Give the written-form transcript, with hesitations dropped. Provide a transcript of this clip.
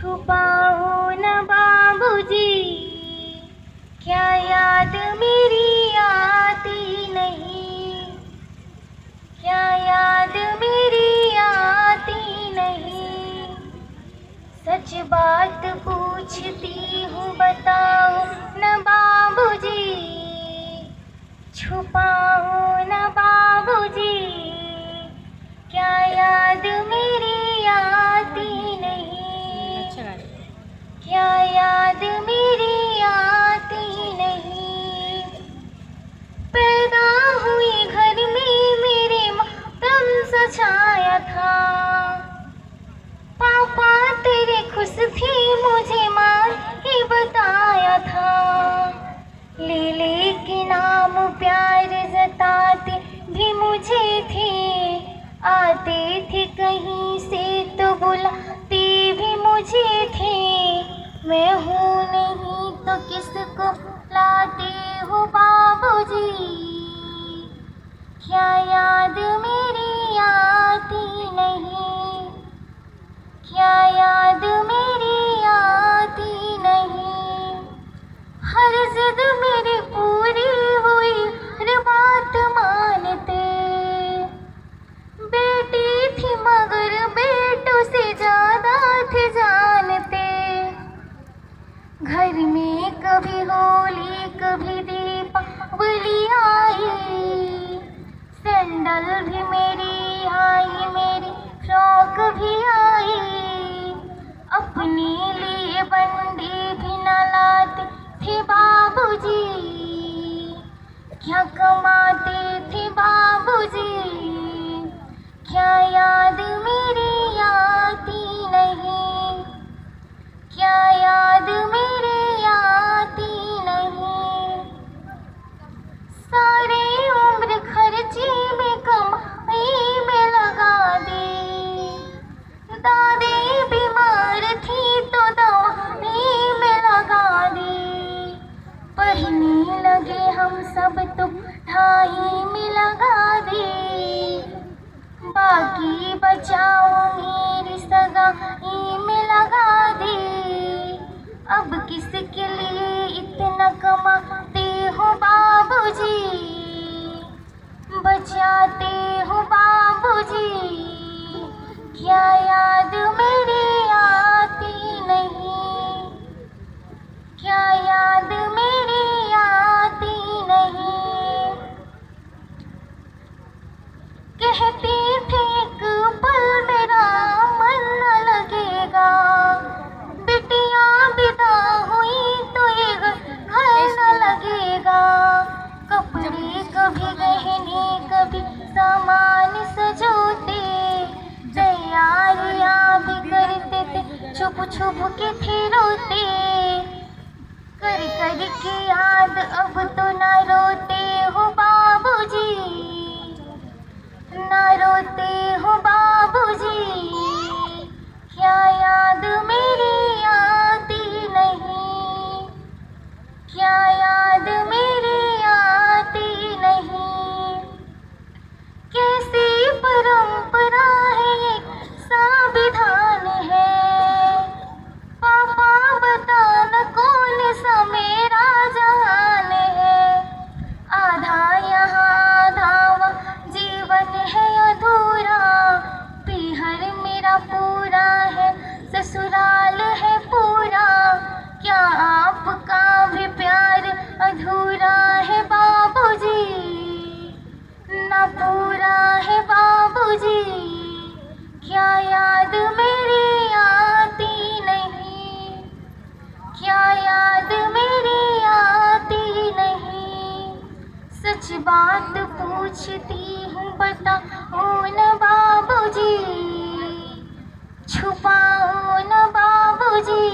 छुपाओ न बाबूजी, क्या याद मेरी आती नहीं, क्या याद मेरी आती नहीं। सच बात पूछती हूँ बताओ न बाबूजी, छुपाओ न बाबूजी, क्या याद मेरी आती नहीं, क्या याद मेरी आती नहीं। पैदा हुई घर में मेरे मातम सा छाया था, पापा तेरे खुश थे मुझे माँ ही बताया था। ले के नाम प्यार जताते भी मुझे थे, आते थे कहीं से तो बुलाते भी मुझे थे। मैं हूँ नहीं तो किसको लाते हो बाबूजी, क्या याद मेरी आती नहीं, क्या याद मेरी आती नहीं। हर जिद मेरी पूरी हुई, हर बात मानते, बेटी थी मगर बेटों से ज्यादा थे जानते। घर में कभी होली कभी दीपावली आई, सैंडल भी मेरी आई, मेरी फ्रॉक भी आई। अपने लिए बंडी भी न लाते थे बाबूजी, क्या कमाते थे बाबूजी, क्या याद मेरी आती नहीं, क्या याद मेरी आती नहीं। सारी उम्र खर्ची में कमाई में लगा दी, दादी बीमार थी तो दवाई में लगा दी। पढ़ने लगे हम सब तो पढ़ाई में लगा दी, बाकी बचाओ मेरी सगाई में लगा दी। अब किसके लिए इतना कमाते हो बाबूजी, बचाते हो बाबूजी, क्या याद मेरी आती नहीं, क्या याद मेरी आती नहीं। कहते थे एक पल मेरा मन न लगेगा, बिटिया विदा हुई तो ये घर न लगेगा। कपड़े कभी गहने कभी सामान सजोते, तैयारियां भी करते थे छुप छुप के थे रोते। कर कर के याद अब तो न रोते हो बाबूजी, ना रोते हो बाबूजी, क्या याद मेरी आती नहीं, क्या याद मेरी आती नहीं। कैसी परंपरा है ये संविधान है, पापा बताना कौन सा मेरा जहान है। आधा यहाँ आधा वहाँ जीवन है अधूरा, पीहर मेरा पूरा है ससुराल है पूरा। क्या आपका भी प्यार अधूरा है बाबूजी, ना पूरा है बाबूजी, क्या याद मेरी आती नहीं, क्या याद मेरी आती नहीं। सच बात पूछती हूँ बताओ न बाबूजी, छुपाओ न बाबूजी,